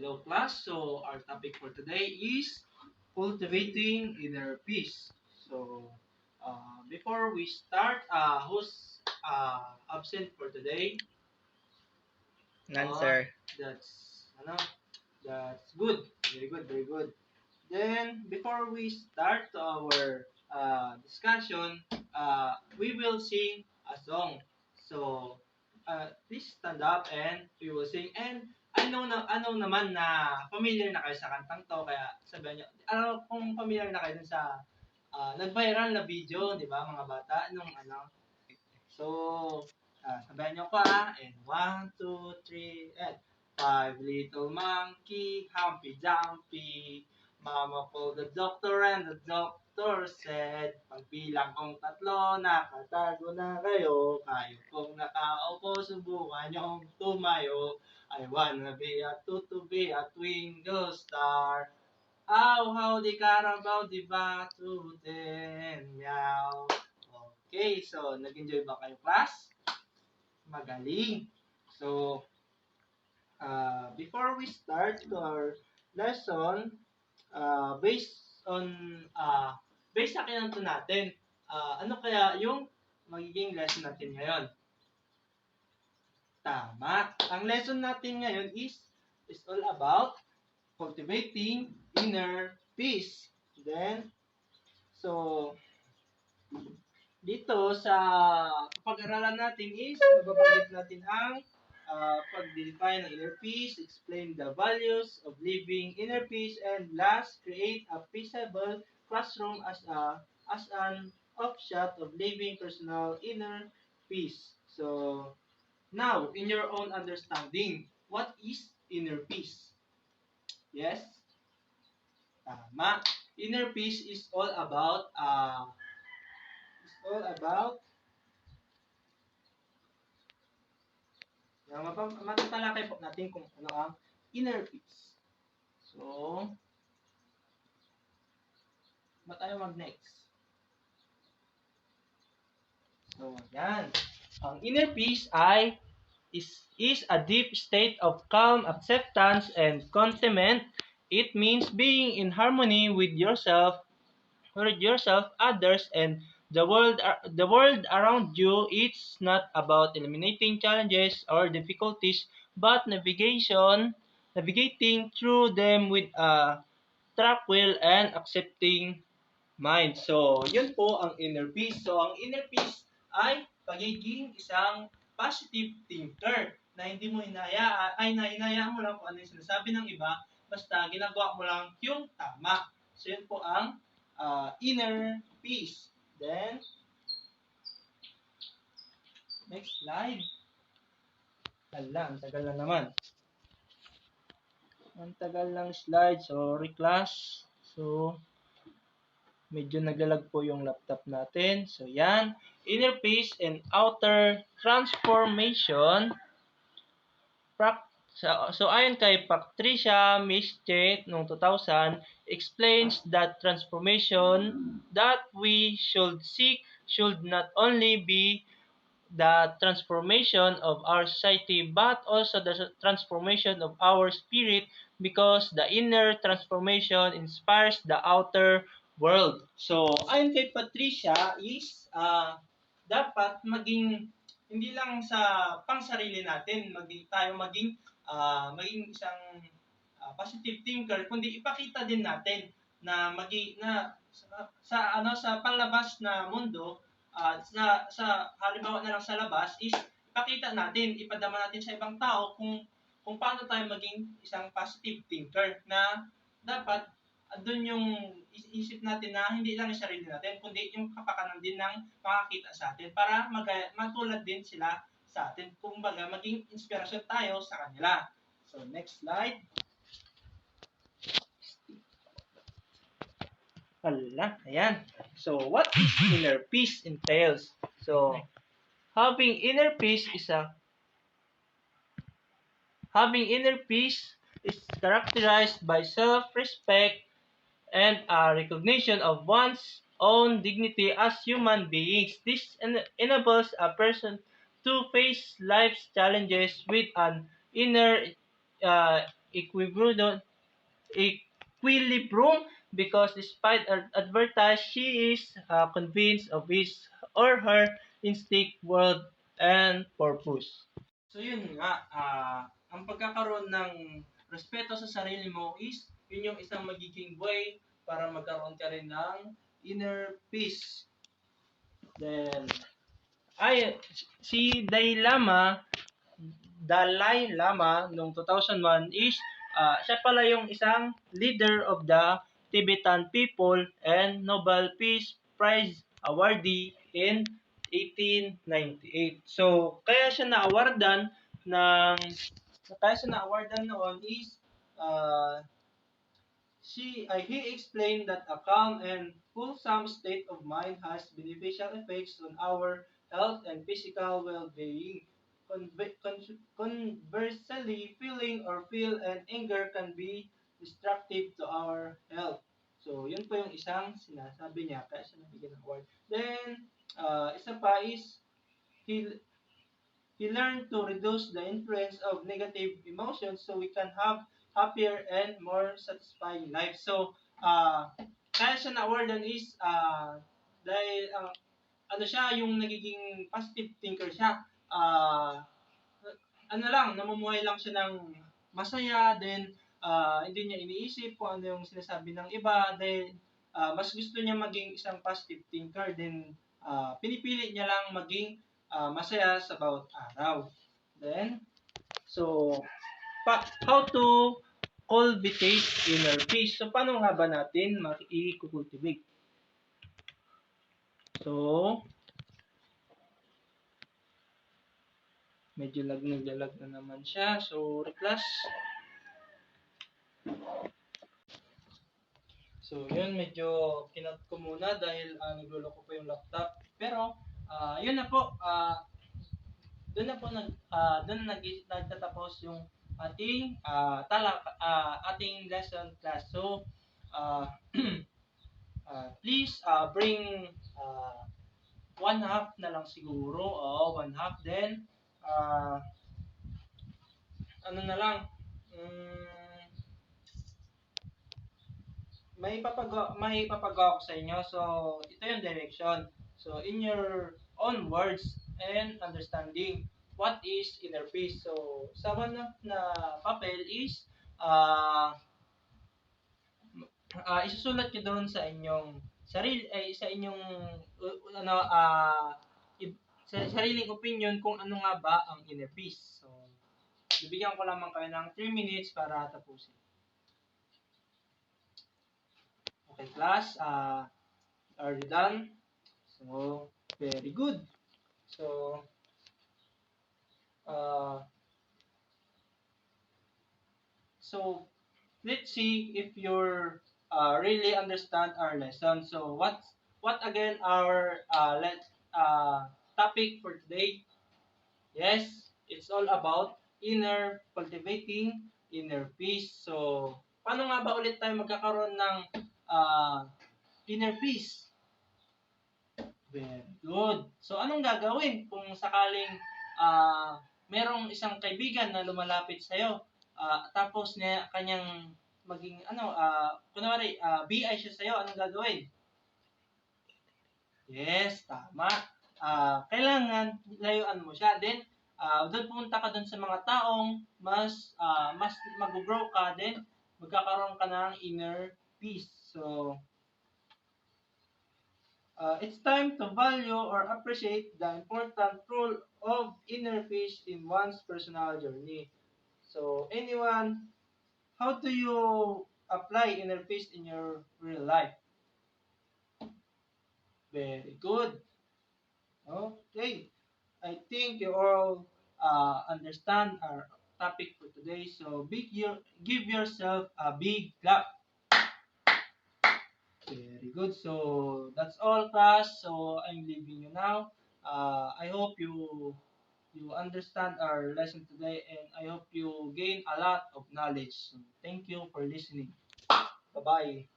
Hello class. So our topic for today is cultivating inner peace. So before we start, who's absent for today? None, Oh, sir. that's that's good. Very good, very good. Then before we start our discussion, we will sing a song. So please stand up and we will sing. And ano naman na familiar na kayo sa kantang to, kaya sabihan niyo, kung familiar na kayo dun sa nag-viral na video, di ba mga bata, nung ano. So, sabayan niyo ko and 1, 2, 3, and five little monkey, Humpy Dumpy. Mama called the doctor and the doctor said, pagbilang kong tatlo, nakatago na kayo. Kayo kong nakaupo, subukan niyong tumayo. I wanna be a to be a twinkle star. Ow, howdy Carabao, di ba? Tuten, meow. Okay, so nag-enjoy ba kayo class? Magaling. So, before we start to our lesson, based on, based sa kinanto natin, ano kaya yung magiging lesson natin ngayon? Tama. Ang lesson natin ngayon is all about cultivating inner peace. Then, so, dito sa pag-aralan natin is mababanggit natin ang pag-define ng inner peace, explain the values of living inner peace, and last, create a peaceable classroom as an offshoot of living personal inner peace. So, now, in your own understanding, what is inner peace? Yes? Tama. Inner peace is all about matatalakay po natin kung ano ang inner peace. So, ba tayo mag-next? So, yan. Ang inner peace is a deep state of calm acceptance and contentment. It means being in harmony with yourself, others, and the world around you. It's not about eliminating challenges or difficulties, but navigating through them with a tranquil and accepting mind. So, yun po ang inner peace. So, ang inner peace ay pagiging isang positive thinker na hindi mo hinayaan mo lang kung ano yung sinasabi ng iba, basta ginagawa mo lang yung tama. So, yun po ang inner peace. Then, next slide. Ang tagal na naman. Ang tagal ng slide. Sorry, class. So, medyo naglalag po yung laptop natin. So, yan. Inner peace and outer transformation. So ayon kay Patricia Mische noong 2000, explains that transformation that we should seek should not only be the transformation of our society but also the transformation of our spirit, because the inner transformation inspires the outer world. So ayon kay Patricia is dapat maging hindi lang sa pangsarili natin, maging isang positive thinker, kundi ipakita din natin na sa panlabas na mundo, sa halimbawa na lang sa labas is ipakita natin, ipadama natin sa ibang tao kung paano tayo maging isang positive thinker, na dapat doon yung isip natin na hindi lang yung sarili natin, kundi yung kapakanan din ng makakita sa atin para matulad din sila sa atin. Kumbaga, maging inspirasyon tayo sa kanila. So, next slide. Ayan. So, what is inner peace entails? So, having inner peace is characterized by self-respect and a recognition of one's own dignity as human beings. This enables a person to face life's challenges with an inner uh, equilibrium, equilibrium because despite advertise, she is convinced of his or her instinct, world, and purpose. So yun nga, ang pagkakaroon ng respeto sa sarili mo is yun yung isang magiging way para magkaroon ka rin ng inner peace. Then, si Dalai Lama noong 2001 is siya pala yung isang leader of the Tibetan people and Nobel Peace Prize awardee in 1898. So, kaya siya na-awardan noon is uh, he explained that a calm and wholesome state of mind has beneficial effects on our health and physical well-being. Conversely, feeling or feel and anger can be destructive to our health. So, yun po yung isang sinasabi niya kaya siya nabigyan ng award. Then, isa pa is he he learned to reduce the influence of negative emotions so we can have happier and more satisfying life. So, kaya siya na-awardan is dahil ano siya, yung nagiging positive thinker siya. Ano lang, namumuhay lang siya ng masaya, then hindi niya iniisip kung ano yung sinasabi ng iba, then mas gusto niya maging isang positive thinker, then pinipili niya lang maging masaya sa bawat araw. Then, so, how to cultivate inner peace. So, paano nga ba natin i-cultivate? So, medyo naglalag na naman siya. So, class. So, yun, medyo kinat ko muna dahil nagluloko po yung laptop. Pero, yun na po. Doon na po nagtatapos yung ating ating lesson class. So, please bring 1/2 na lang siguro. 1/2. Then, ano na lang, may papagawa ko sa inyo. So, ito yung direction. So, in your own words and understanding, what is inner peace? So, sa one na papel is, isusulat nyo doon sa inyong sa inyong sa sariling opinion kung ano nga ba ang inner peace. So, bibigyan ko lamang kayo ng 3 minutes para tapusin. Okay, class. Are you done? So, very good. So, let's see if you're really understand our lesson. So, what again our topic for today? Yes, it's all about cultivating inner peace. So, paano nga ba ulit tayo magkakaroon ng inner peace? Very good. So, anong gagawin kung sakaling merong isang kaibigan na lumalapit sa'yo, tapos niya kanyang maging, kunwari, BI siya sa'yo, anong gagawin? Yes, tama. Kailangan layuan mo siya. Then, doon pumunta ka doon sa mga taong mas mag-grow ka, then magkakaroon ka ng inner peace. So, it's time to value or appreciate the important role of inner peace in one's personal journey. So, anyone, how do you apply inner peace in your real life? Very good. Okay. I think you all understand our topic for today. So, give yourself a big clap. Very good. So, that's all, class. So, I'm leaving you now. I hope you understand our lesson today, and I hope you gain a lot of knowledge. So, thank you for listening. Bye-bye.